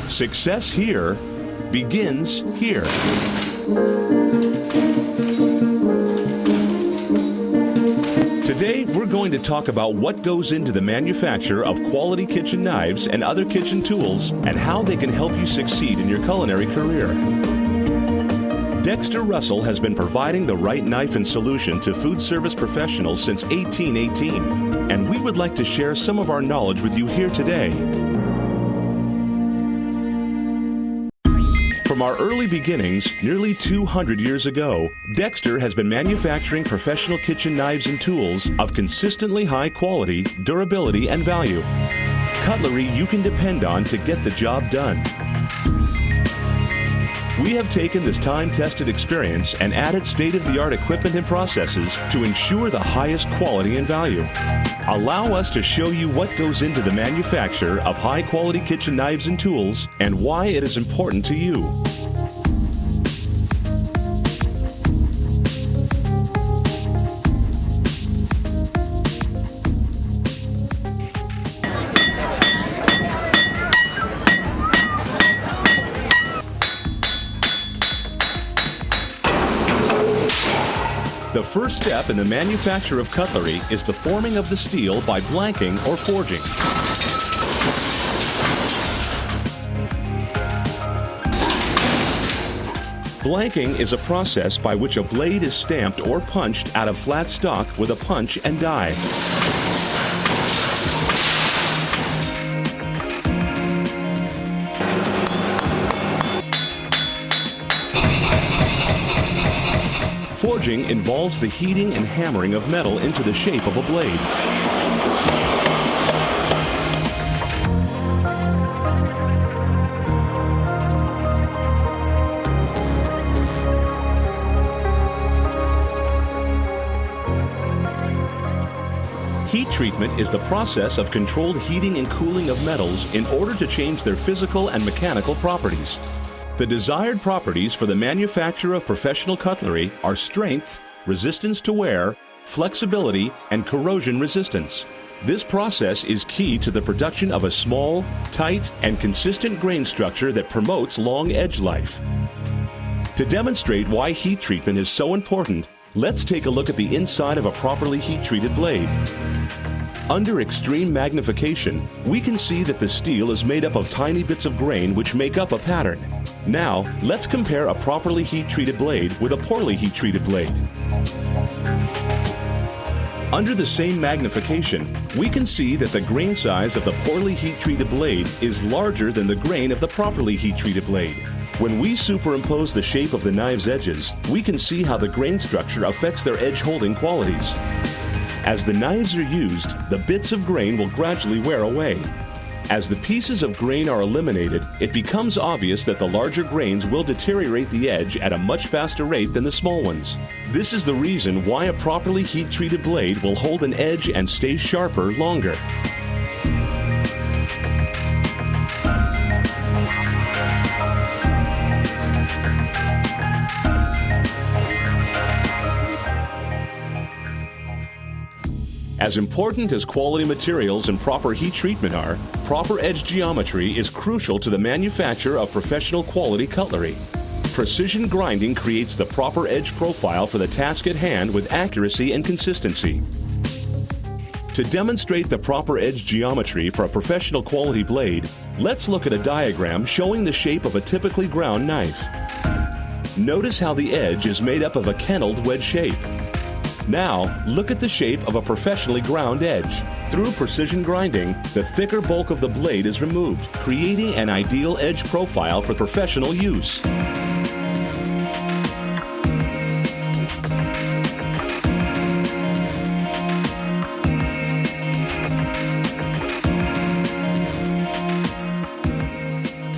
Success here begins here. Today, we're going to talk about what goes into the manufacture of quality kitchen knives and other kitchen tools and how they can help you succeed in your culinary career. Dexter-Russell has been providing the right knife and solution to food service professionals since 1818, and we would like to share some of our knowledge with you here today. From our early beginnings, nearly 200 years ago, Dexter has been manufacturing professional kitchen knives and tools of consistently high quality, durability, and value. Cutlery you can depend on to get the job done. We have taken this time-tested experience and added state-of-the-art equipment and processes to ensure the highest quality and value. Allow us to show you what goes into the manufacture of high-quality kitchen knives and tools and why it is important to you. The first step in the manufacture of cutlery is the forming of the steel by blanking or forging. Blanking is a process by which a blade is stamped or punched out of flat stock with a punch and die. Forging involves the heating and hammering of metal into the shape of a blade. Heat treatment is the process of controlled heating and cooling of metals in order to change their physical and mechanical properties. The desired properties for the manufacture of professional cutlery are strength, resistance to wear, flexibility, and corrosion resistance. This process is key to the production of a small, tight, and consistent grain structure that promotes long edge life. To demonstrate why heat treatment is so important, let's take a look at the inside of a properly heat-treated blade. Under extreme magnification, we can see that the steel is made up of tiny bits of grain which make up a pattern. Now, let's compare a properly heat-treated blade with a poorly heat-treated blade. Under the same magnification, we can see that the grain size of the poorly heat-treated blade is larger than the grain of the properly heat-treated blade. When we superimpose the shape of the knife's edges, we can see how the grain structure affects their edge-holding qualities. As the knives are used, the bits of grain will gradually wear away. As the pieces of grain are eliminated, it becomes obvious that the larger grains will deteriorate the edge at a much faster rate than the small ones. This is the reason why a properly heat-treated blade will hold an edge and stay sharper longer. As important as quality materials and proper heat treatment are, proper edge geometry is crucial to the manufacture of professional quality cutlery. Precision grinding creates the proper edge profile for the task at hand with accuracy and consistency. To demonstrate the proper edge geometry for a professional quality blade, let's look at a diagram showing the shape of a typically ground knife. Notice how the edge is made up of a kenneled wedge shape. Now, look at the shape of a professionally ground edge. Through precision grinding, the thicker bulk of the blade is removed, creating an ideal edge profile for professional use.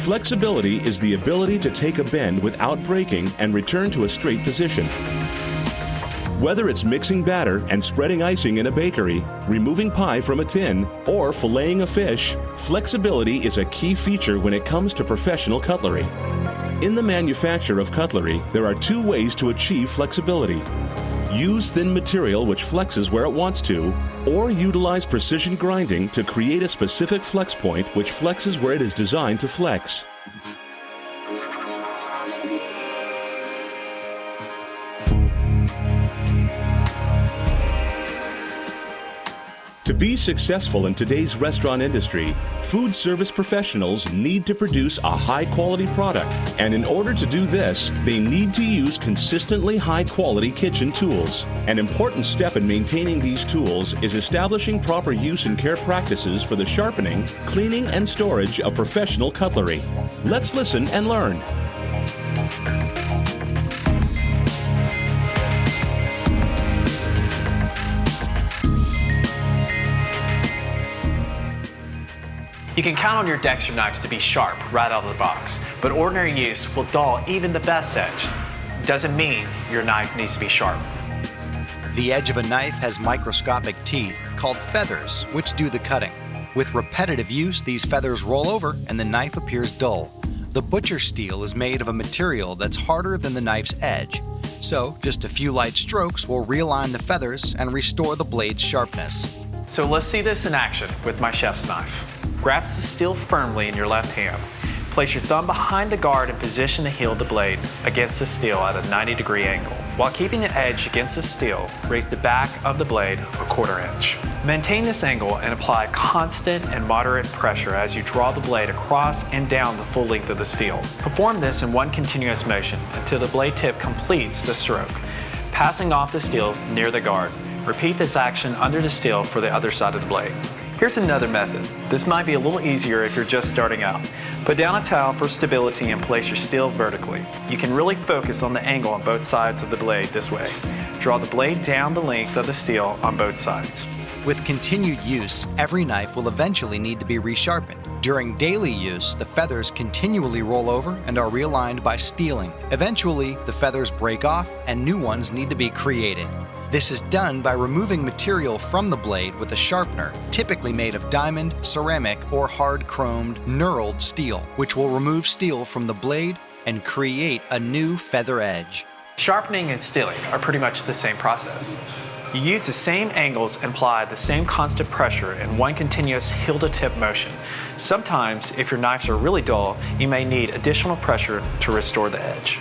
Flexibility is the ability to take a bend without breaking and return to a straight position. Whether it's mixing batter and spreading icing in a bakery, removing pie from a tin, or filleting a fish, flexibility is a key feature when it comes to professional cutlery. In the manufacture of cutlery, there are two ways to achieve flexibility. Use thin material which flexes where it wants to, or utilize precision grinding to create a specific flex point which flexes where it is designed to flex. To be successful in today's restaurant industry, food service professionals need to produce a high-quality product. And in order to do this, they need to use consistently high-quality kitchen tools. An important step in maintaining these tools is establishing proper use and care practices for the sharpening, cleaning, and storage of professional cutlery. Let's listen and learn. You can count on your Dexter knives to be sharp right out of the box, but ordinary use will dull even the best edge. Doesn't mean your knife needs to be sharp. The edge of a knife has microscopic teeth called feathers, which do the cutting. With repetitive use, these feathers roll over and the knife appears dull. The butcher steel is made of a material that's harder than the knife's edge. So, just a few light strokes will realign the feathers and restore the blade's sharpness. So let's see this in action with my chef's knife. Grasp the steel firmly in your left hand. Place your thumb behind the guard and position the heel of the blade against the steel at a 90-degree angle. While keeping the edge against the steel, raise the back of the blade a 1/4 inch. Maintain this angle and apply constant and moderate pressure as you draw the blade across and down the full length of the steel. Perform this in one continuous motion until the blade tip completes the stroke, passing off the steel near the guard. Repeat this action under the steel for the other side of the blade. Here's another method. This might be a little easier if you're just starting out. Put down a towel for stability and place your steel vertically. You can really focus on the angle on both sides of the blade this way. Draw the blade down the length of the steel on both sides. With continued use, every knife will eventually need to be resharpened. During daily use, the feathers continually roll over and are realigned by steeling. Eventually, the feathers break off and new ones need to be created. This is done by removing material from the blade with a sharpener, typically made of diamond, ceramic, or hard-chromed, knurled steel, which will remove steel from the blade and create a new feather edge. Sharpening and steeling are pretty much the same process. You use the same angles and apply the same constant pressure in one continuous heel-to-tip motion. Sometimes, if your knives are really dull, you may need additional pressure to restore the edge.